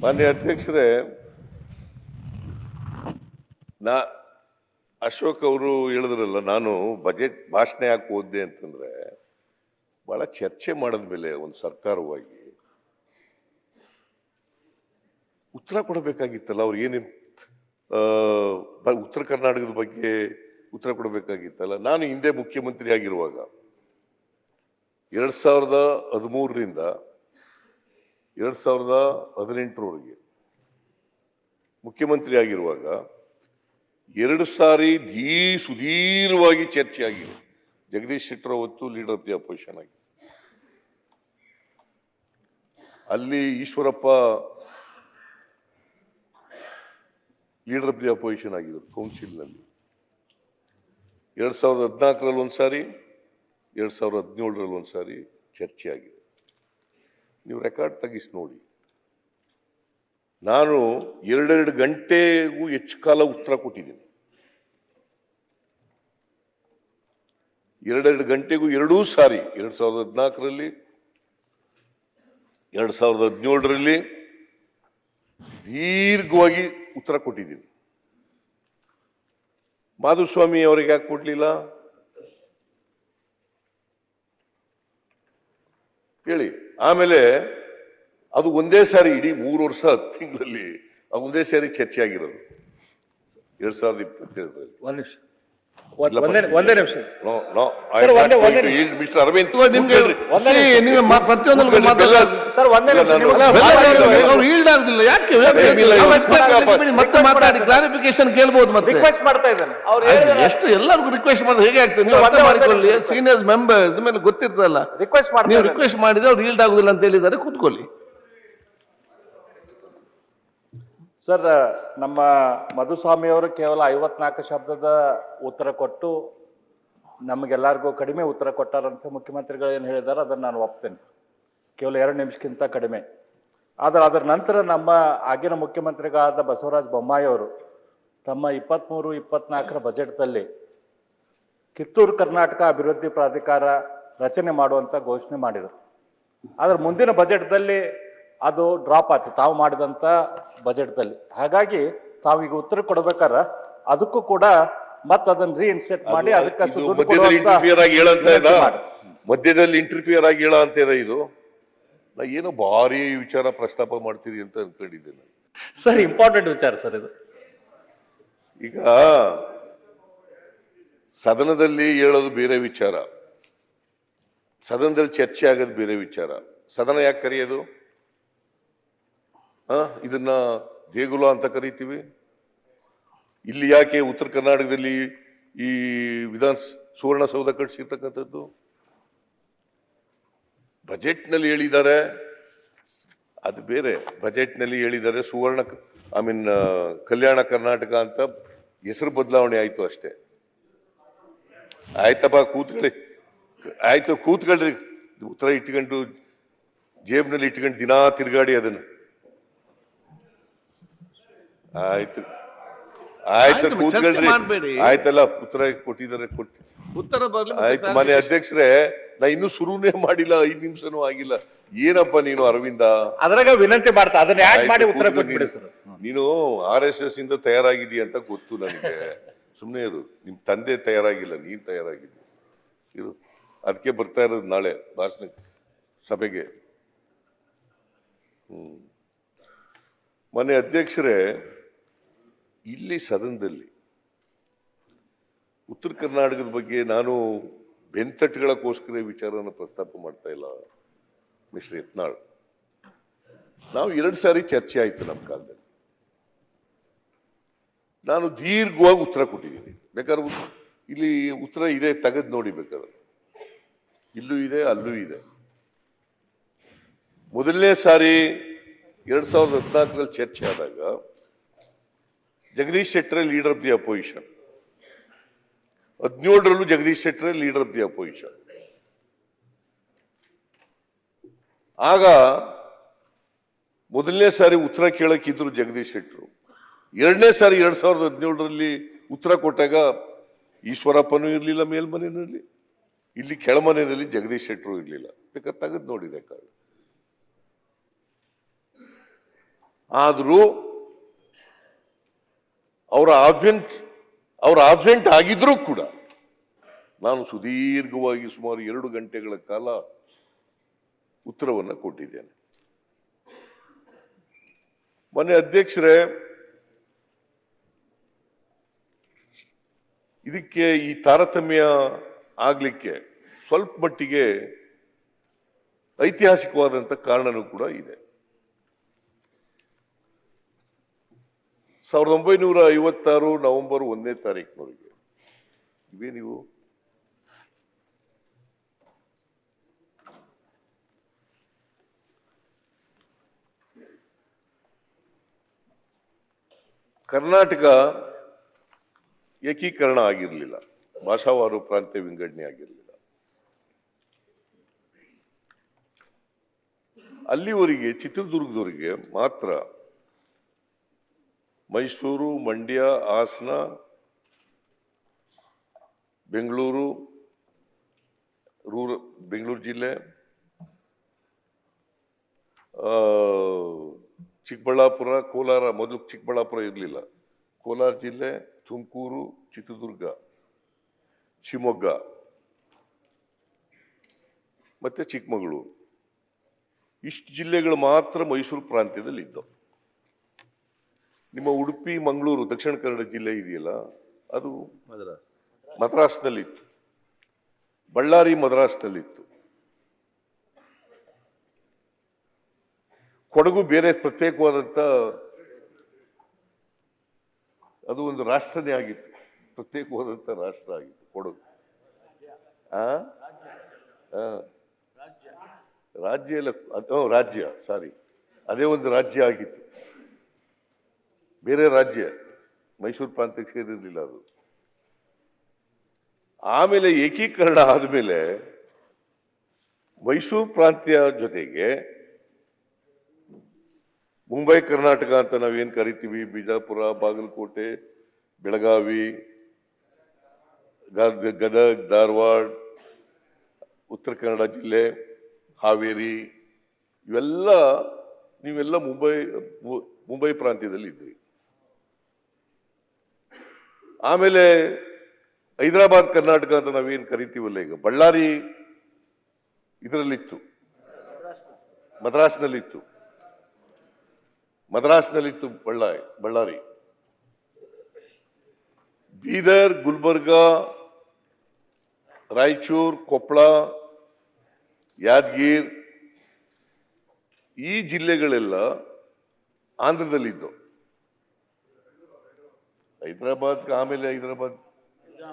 ಮಾನ್ಯ ಅಧ್ಯಕ್ಷರೇ, ನಾ ಅಶೋಕ್ ಅವರು ಹೇಳಿದ್ರಲ್ಲ, ನಾನು ಬಜೆಟ್ ಭಾಷಣ ಯಾಕೆ ಓದಿದೆ ಅಂತಂದ್ರೆ, ಬಹಳ ಚರ್ಚೆ ಮಾಡಿದ್ಮೇಲೆ ಒಂದು ಸರ್ಕಾರವಾಗಿ ಉತ್ತರ ಕೊಡಬೇಕಾಗಿತ್ತಲ್ಲ. ಅವ್ರು ಏನೇನು ಉತ್ತರ ಕರ್ನಾಟಕದ ಬಗ್ಗೆ ಉತ್ತರ ಕೊಡಬೇಕಾಗಿತ್ತಲ್ಲ. ನಾನು ಹಿಂದೆ ಮುಖ್ಯಮಂತ್ರಿ ಆಗಿರುವಾಗ 2013ರಿಂದ 2018ರವರೆಗೆ ಮುಖ್ಯಮಂತ್ರಿ ಆಗಿರುವಾಗ 2 ಸಾರಿ ಸುದೀರ್ಘವಾಗಿ ಚರ್ಚೆ ಆಗಿದೆ. ಜಗದೀಶ್ ಶೆಟ್ಟರ್ ಅವತ್ತು ಲೀಡರ್ ಆಫ್ ದಿ ಅಪೋಸಿಷನ್ ಆಗಿ, ಅಲ್ಲಿ Eshwarappa leader of the opposition ಆಗಿದ್ರು ಕೌನ್ಸಿಲ್ನಲ್ಲಿ. 2014ರಲ್ಲಿ ಒಂದ್ಸಾರಿ, 2017ರಲ್ಲಿ ಒಂದ್ಸಾರಿ ಚರ್ಚೆ ಆಗಿದೆ. ನೀವು ರೆಕಾರ್ಡ್ ತೆಗಿಸಿ ನೋಡಿ. ನಾನು 2 ಗಂಟೆಗೂ ಹೆಚ್ಚು ಕಾಲ ಉತ್ತರ ಕೊಟ್ಟಿದ್ದೀನಿ. 2 ಗಂಟೆಗೂ 2 ಸಾರಿ, 2014ರಲ್ಲಿ 2017ರಲ್ಲಿ ದೀರ್ಘವಾಗಿ ಉತ್ತರ ಕೊಟ್ಟಿದ್ದೀನಿ. ಮಾಧುಸ್ವಾಮಿ ಅವರಿಗೆ ಯಾಕೆ ಕೊಡ್ಲಿಲ್ಲ ಹೇಳಿ? ಆಮೇಲೆ ಅದು ಒಂದೇ ಸಾರಿ, ಇಡೀ 3 ವರ್ಷ 10 ತಿಂಗಳಲ್ಲಿ ಒಂದೇ ಸಾರಿ ಚರ್ಚೆ ಆಗಿರೋದು 2022ರಲ್ಲಿ. ಒಂದೇ ನಿಮಿಷ ಮಿಸ್ಟರ್ ಅರವಿಂದ್, ಮತ್ತೆ ಮಾತಾಡಿ ಕ್ಲಾರಿಫಿಕೇಶನ್ ಕೇಳ್ಬೋದು. ಮತ್ತೆ ರಿಕ್ವೆಸ್ಟ್ ಮಾಡ್ತಾ ಇದ್ದಾನೆ. ಎಷ್ಟು ಎಲ್ಲರಿಗೂ ರಿಕ್ವೆಸ್ಟ್ ಮಾಡಿದ್ರೆ ಹೇಗೆ ಆಗ್ತದೆ? ನೀವು ಅರ್ಥ ಮಾಡಿಕೊಳ್ಳಿ. ಸೀನಿಯರ್ಸ್ ಮೆಂಬರ್ಸ್ ನಿಮಗೆ ಗೊತ್ತಿರ್ತದಲ್ಲ, ನೀವು ರಿಕ್ವೆಸ್ಟ್ ಮಾಡಿದ್ರೆ ಅವ್ರು ಈಲ್ಡ್ ಆಗುದಿಲ್ಲ ಅಂತ ಹೇಳಿದ್ದಾರೆ. ಕೂತ್ಕೊಳ್ಳಿ ಸರ್. ನಮ್ಮ ಮಧುಸ್ವಾಮಿ ಅವರು ಕೇವಲ 54 ಶಬ್ದದ ಉತ್ತರ ಕೊಟ್ಟು ನಮಗೆಲ್ಲರಿಗೂ ಕಡಿಮೆ ಉತ್ತರ ಕೊಟ್ಟಾರಂತೆ ಮುಖ್ಯಮಂತ್ರಿಗಳು ಏನು ಹೇಳಿದ್ದಾರೆ ಅದನ್ನು ನಾನು ಒಪ್ತೇನೆ. ಕೇವಲ 2 ನಿಮಿಷಕ್ಕಿಂತ ಕಡಿಮೆ. ಆದರೆ ಅದರ ನಂತರ ನಮ್ಮ ಆಗಿನ ಮುಖ್ಯಮಂತ್ರಿಗಳಾದ ಬಸವರಾಜ ಬೊಮ್ಮಾಯಿ ಅವರು ತಮ್ಮ 23-24ರ ಬಜೆಟ್ದಲ್ಲಿ ಕಿತ್ತೂರು ಕರ್ನಾಟಕ ಅಭಿವೃದ್ಧಿ ಪ್ರಾಧಿಕಾರ ರಚನೆ ಮಾಡುವಂಥ ಘೋಷಣೆ ಮಾಡಿದರು. ಆದರೆ ಮುಂದಿನ ಬಜೆಟ್ದಲ್ಲಿ ಅದು ಡ್ರಾಪ್ ಆಯ್ತು, ತಾವು ಮಾಡಿದಂಥ ಬಜೆಟ್ದಲ್ಲಿ. ಹಾಗಾಗಿ ತಾವೀಗ ಉತ್ತರ ಕೊಡ್ಬೇಕಾರ ಅದಕ್ಕೂ ಕೂಡ ಮತ್ತೆ ಅದನ್ನ ರೀಇನ್ಸೆಟ್ ಮಾಡಿ ಅದಕ್ಕೆ ಮಧ್ಯದಲ್ಲಿ ಇಂಟರ್ಫಿಯರ್ ಆಗಿ ಹೇಳ ಅಂತ ಇದು. ನಾ ಏನೋ ಭಾರಿ ವಿಚಾರ ಪ್ರಸ್ತಾಪ ಮಾಡ್ತೀರಿ ಅಂತ ಅನ್ಕೊಂಡಿದ್ದೇನೆ ಸರ್. ಇಂಪಾರ್ಟೆಂಟ್ ವಿಚಾರ ಸರ್ ಇದು. ಈಗ ಸದನದಲ್ಲಿ ಹೇಳೋದು ಬೇರೆ ವಿಚಾರ, ಸದನದಲ್ಲಿ ಚರ್ಚೆ ಆಗೋದು ಬೇರೆ ವಿಚಾರ. ಸದನ ಯಾಕೆ ಕರೆಯೋದು? ಇದನ್ನ ದೇಗುಲ ಅಂತ ಕರಿತೀವಿ. ಇಲ್ಲಿ ಯಾಕೆ ಉತ್ತರ ಕರ್ನಾಟಕದಲ್ಲಿ ಈ ಸುವರ್ಣಸೌಧ ಕಟ್ಟಿಸಿರ್ತಕ್ಕಂಥದ್ದು? ಬಜೆಟ್ನಲ್ಲಿ ಹೇಳಿದ್ದಾರೆ, ಅದು ಬೇರೆ. ಬಜೆಟ್ನಲ್ಲಿ ಹೇಳಿದ್ದಾರೆ ಕಲ್ಯಾಣ ಕರ್ನಾಟಕ ಅಂತ ಹೆಸರು ಬದಲಾವಣೆ ಆಯ್ತು ಅಷ್ಟೇ. ಆಯ್ತಪ್ಪ, ಕೂತ್ಕೊಳ್ರಿ. ಉತ್ತರ ಇಟ್ಕೊಂಡು ಜೇಬ್ನಲ್ಲಿ ಇಟ್ಕೊಂಡು ದಿನಾ ತಿರ್ಗಾಡಿ ಅದನ್ನು. ಆಯ್ತು ಕೂತ್ಕೊಳ್ರಿ. ಆಯ್ತಲ್ಲ, ಉತ್ತರ ಕೊಟ್ಟಿದ್ದಾರೆ, ಉತ್ತರ ಆಯ್ತು. ಮಾನ್ಯ ಅಧ್ಯಕ್ಷರೇ, ನಾ ಇನ್ನೂ ಶುರುನೇ ಮಾಡಿಲ್ಲ, 5 ನಿಮಿಷನೂ ಆಗಿಲ್ಲ. ಏನಪ್ಪ ನೀನು ಅರವಿಂದ ಅದ್ರಾಗ ವಿನಂತಿ ಮಾಡ್ತಾ ಅದನ್ನ ಯಾಕೆ ಮಾಡಿ ಉತ್ತರ ಕೊಟ್ಬಿಡಿ ಸರ್. ನೀನು RSS ಇಂದ ತಯಾರಾಗಿದ್ದೀಯ ಅಂತ ಗೊತ್ತು ನನಗೆ. ಸುಮ್ಮನೆ ಇರು. ನಿಮ್ ತಂದೆ ತಯಾರಾಗಿಲ್ಲ, ನೀನ್ ತಯಾರಾಗಿದ್ದಿ ಇರು. ಅದಕ್ಕೆ ಬರ್ತಾ ಇರೋದು ನಾಳೆ ಭಾಷಣ ಸಭೆಗೆ. ಮಾನ್ಯ ಅಧ್ಯಕ್ಷರೇ, ಇಲ್ಲಿ ಸದನದಲ್ಲಿ ಉತ್ತರ ಕರ್ನಾಟಕದ ಬಗ್ಗೆ ನಾನು ಬೆಂತಟ್ಟುಗಳಕ್ಕೋಸ್ಕರ ವಿಚಾರನ ಪ್ರಸ್ತಾಪ ಮಾಡ್ತಾ ಇಲ್ಲ. ಮಿಸ್ಟರ್ ಯತ್ನಾಳ್, ನಾವು 2 ಸಾರಿ ಚರ್ಚೆ ಆಯ್ತು ನಮ್ಮ ಕಾಲದಲ್ಲಿ. ನಾನು ದೀರ್ಘವಾಗಿ ಉತ್ತರ ಕೊಟ್ಟಿದ್ದೀನಿ. ಬೇಕಾದ್ರೆ ಇಲ್ಲಿ ಉತ್ತರ ಇದೆ, ತೆಗೆದು ನೋಡಿ ಬೇಕಾದ್ರೆ. ಇಲ್ಲೂ ಇದೆ, ಅಲ್ಲೂ ಇದೆ. ಮೊದಲನೇ ಸಾರಿ 2014ರಲ್ಲಿ ಚರ್ಚೆ ಆದಾಗ Jagadish Shettar leader of the opposition, 17ರಲ್ಲೂ Jagadish Shettar leader of the opposition. ಆಗ ಮೊದಲನೇ ಸಾರಿ ಉತ್ತರ ಕೇಳಕ್ಕಿದ್ರು ಜಗದೀಶ್ ಶೆಟ್ಟರು. 2ನೇ ಸಾರಿ 2017ರಲ್ಲಿ ಉತ್ತರ ಕೊಟ್ಟಾಗ ಈಶ್ವರಪ್ಪನೂ ಇರಲಿಲ್ಲ ಮೇಲ್ಮನೆಯಲ್ಲಿ, ಇಲ್ಲಿ ಕೆಳಮನೆಯಲ್ಲಿ ಜಗದೀಶ್ ಶೆಟ್ಟರು ಇರಲಿಲ್ಲ. ಬೇಕಾದ್ರೆ ತೆಗೆದು ನೋಡಿ ರೆಕಾರ್ಡ್. ಆದರೂ ಅವರ ಆಬ್ಸೆಂಟ್ ಆಗಿದ್ರೂ ಕೂಡ ನಾನು ಸುದೀರ್ಘವಾಗಿ ಸುಮಾರು 2 ಗಂಟೆಗಳ ಕಾಲ ಉತ್ತರವನ್ನು ಕೊಟ್ಟಿದ್ದೇನೆ. ಮೊನ್ನೆ ಅಧ್ಯಕ್ಷರೇ, ಇದಕ್ಕೆ ಈ ತಾರತಮ್ಯ ಆಗ್ಲಿಕ್ಕೆ ಸ್ವಲ್ಪ ಮಟ್ಟಿಗೆ ಐತಿಹಾಸಿಕವಾದಂಥ ಕಾರಣನೂ ಕೂಡ ಇದೆ. 1956 ನವೆಂಬರ್ 1ನೇ ತಾರೀಕಿನವರೆಗೆ ಇವೇ ನೀವು ಕರ್ನಾಟಕ ಏಕೀಕರಣ ಆಗಿರಲಿಲ್ಲ, ಭಾಷಾವಾರು ಪ್ರಾಂತ್ಯ ವಿಂಗಡಣೆ ಆಗಿರಲಿಲ್ಲ. ಅಲ್ಲಿವರೆಗೆ ಚಿತ್ರದುರ್ಗದವರಿಗೆ ಮಾತ್ರ ಮೈಸೂರು, ಮಂಡ್ಯ, ಹಾಸನ, ಬೆಂಗಳೂರು ಜಿಲ್ಲೆ, ಚಿಕ್ಕಬಳ್ಳಾಪುರ, ಕೋಲಾರ, ಮೊದಲು ಚಿಕ್ಕಬಳ್ಳಾಪುರ ಇರಲಿಲ್ಲ, ಕೋಲಾರ ಜಿಲ್ಲೆ, ತುಮಕೂರು, ಚಿತ್ರದುರ್ಗ, ಶಿವಮೊಗ್ಗ ಮತ್ತೆ ಚಿಕ್ಕಮಗಳೂರು, ಇಷ್ಟು ಜಿಲ್ಲೆಗಳು ಮಾತ್ರ ಮೈಸೂರು ಪ್ರಾಂತ್ಯದಲ್ಲಿ ಇದ್ದವು. ನಿಮ್ಮ ಉಡುಪಿ, ಮಂಗಳೂರು, ದಕ್ಷಿಣ ಕನ್ನಡ ಜಿಲ್ಲೆ ಇದೆಯಲ್ಲ, ಅದು ಮದ್ರಾಸ್ನಲ್ಲಿತ್ತು. ಬಳ್ಳಾರಿ ಮದ್ರಾಸ್ನಲ್ಲಿತ್ತು. ಕೊಡಗು ಬೇರೆ ಪ್ರತ್ಯೇಕವಾದಂತ ಅದು ಒಂದು ರಾಷ್ಟ್ರನೇ ಆಗಿತ್ತು, ಪ್ರತ್ಯೇಕವಾದಂತ ರಾಷ್ಟ್ರ ಆಗಿತ್ತು ಕೊಡಗು. ರಾಜ್ಯ ಎಲ್ಲ ರಾಜ್ಯ, ಸಾರಿ, ಅದೇ ಒಂದು ರಾಜ್ಯ ಆಗಿತ್ತು, ಬೇರೆ ರಾಜ್ಯ, ಮೈಸೂರು ಪ್ರಾಂತ್ಯಕ್ಕೆ ಸೇರಿರಲಿಲ್ಲ ಅದು. ಆಮೇಲೆ ಏಕೀಕರಣ ಆದಮೇಲೆ ಮೈಸೂರು ಪ್ರಾಂತ್ಯ ಜೊತೆಗೆ ಮುಂಬೈ ಕರ್ನಾಟಕ ಅಂತ ನಾವೇನು ಕರಿತೀವಿ, ಬಿಜಾಪುರ, ಬಾಗಲಕೋಟೆ, ಬೆಳಗಾವಿ, ಗದಗ್, ಧಾರವಾಡ, ಉತ್ತರ ಕನ್ನಡ ಜಿಲ್ಲೆ, ಹಾವೇರಿ, ನೀವೆಲ್ಲ ಮುಂಬೈ ಪ್ರಾಂತ್ಯದಲ್ಲಿ ಇದ್ರಿ. ಆಮೇಲೆ ಹೈದರಾಬಾದ್ ಕರ್ನಾಟಕ ಅಂತ ನಾವೇನು ಕರಿತೀವಲ್ಲ, ಈಗ ಬಳ್ಳಾರಿ ಇದರಲ್ಲಿತ್ತು, ಮದ್ರಾಸ್ನಲ್ಲಿತ್ತು ಬಳ್ಳಾರಿ, ಬೀದರ್, ಗುಲ್ಬರ್ಗಾ, ರಾಯಚೂರು, ಕೊಪ್ಪಳ, ಯಾದಗಿರ್, ಈ ಜಿಲ್ಲೆಗಳೆಲ್ಲ ಆಂಧ್ರದಲ್ಲಿದ್ದವು. ಆಮೇಲೆ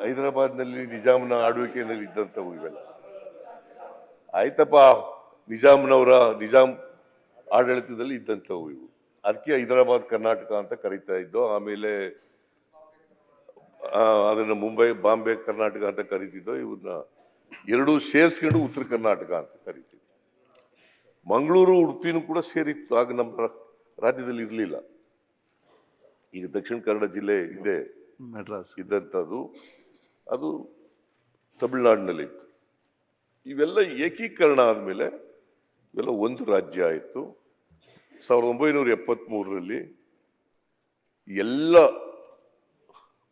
ಹೈದರಾಬಾದ್ನಲ್ಲಿ ನಿಜಾಮ್ನ ಆಳ್ವಿಕೆಯಲ್ಲಿ ಇದ್ದಂಥವು ಇವೆಲ್ಲ ಆಯ್ತಪ್ಪ, ನಿಜಾಮ್ ಆಡಳಿತದಲ್ಲಿ ಇದ್ದಂಥವು ಇವು. ಅದಕ್ಕೆ ಹೈದರಾಬಾದ್ ಕರ್ನಾಟಕ ಅಂತ ಕರೀತಾ ಇದ್ದೋ. ಆಮೇಲೆ ಅದನ್ನ ಬಾಂಬೆ ಕರ್ನಾಟಕ ಅಂತ ಕರೀತಿದ್ದೋ. ಇವನ್ನ ಎರಡೂ ಸೇರಿಸ್ಕೊಂಡು ಉತ್ತರ ಕರ್ನಾಟಕ ಅಂತ ಕರಿತೀವಿ. ಮಂಗಳೂರು, ಉಡುಪಿನೂ ಕೂಡ ಸೇರಿತ್ತು, ಆಗ ನಮ್ಮ ರಾಜ್ಯದಲ್ಲಿ ಇರಲಿಲ್ಲ. ಈಗ ದಕ್ಷಿಣ ಕನ್ನಡ ಜಿಲ್ಲೆ ಇದೆ ಮೆಡ್ರಾಸ್ ಇದ್ದಂಥದ್ದು, ಅದು ತಮಿಳುನಾಡಿನಲ್ಲಿತ್ತು. ಇವೆಲ್ಲ ಏಕೀಕರಣ ಆದಮೇಲೆ ಇವೆಲ್ಲ ಒಂದು ರಾಜ್ಯ ಆಯಿತು. 1973ರಲ್ಲಿ ಎಲ್ಲ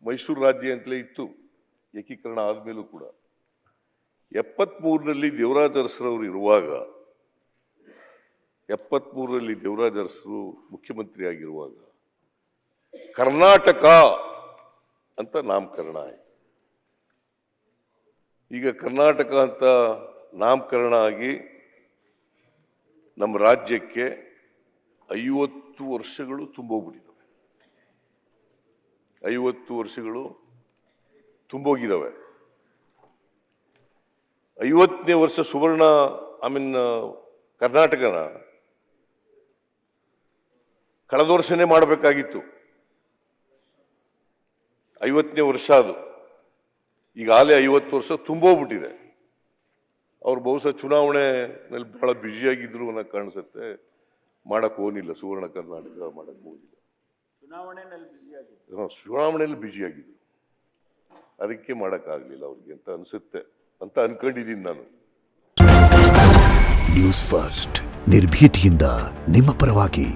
ಮೈಸೂರು ರಾಜ್ಯ ಅಂತಲೇ ಇತ್ತು ಏಕೀಕರಣ ಆದಮೇಲೂ ಕೂಡ. 73ರಲ್ಲಿ ದೇವರಾಜ ಅರಸರವರು ಇರುವಾಗ, 73ರಲ್ಲಿ ದೇವರಾಜ ಅರಸರು ಮುಖ್ಯಮಂತ್ರಿ ಆಗಿರುವಾಗ ಕರ್ನಾಟಕ ಅಂತ ನಾಮಕರಣ ಆಯಿತು. ಈಗ ಕರ್ನಾಟಕ ಅಂತ ನಾಮಕರಣ ಆಗಿ ನಮ್ಮ ರಾಜ್ಯಕ್ಕೆ 50 ವರ್ಷಗಳು ತುಂಬೋಗ್ಬಿಟ್ಟಿದ್ದಾವೆ. 50 ವರ್ಷಗಳು ತುಂಬೋಗಿದ್ದಾವೆ. 50ನೇ ವರ್ಷ ಸುವರ್ಣ ಕರ್ನಾಟಕನ ಕಳೆದ ವರ್ಷನೇ ಮಾಡಬೇಕಾಗಿತ್ತು. 50ನೇ ವರ್ಷ ಅದು. ಈಗಾಗಲೇ 50 ವರ್ಷ ತುಂಬೋಗ್ಬಿಟ್ಟಿದೆ. ಅವ್ರು ಬಹುಶಃ ಚುನಾವಣೆನಲ್ಲಿ ಬಹಳ ಬ್ಯುಸಿಯಾಗಿದ್ರು ಅನ್ನೋ ಕಾಣಿಸುತ್ತೆ, ಮಾಡಕ್ ಹೋಗಿಲ್ಲ, ಸುವರ್ಣ ಕರ್ನಾಟಕ ಮಾಡಕ್ ಹೋಗಿಲ್ಲ. ಚುನಾವಣೆಯಲ್ಲಿ ಬ್ಯುಸಿಯಾಗಿದ್ರು, ಅದಕ್ಕೆ ಮಾಡಕ್ಕಾಗ್ಲಿಲ್ಲ ಅವ್ರಿಗೆ ಅಂತ ಅನ್ಸುತ್ತೆ ಅಂತ ಅನ್ಕೊಂಡಿದ್ದೀನಿ ನಾನು. ನ್ಯೂಸ್ ಫಸ್ಟ್, ನಿರ್ಭೀತಿಯಿಂದ ನಿಮ್ಮ ಪರವಾಗಿ.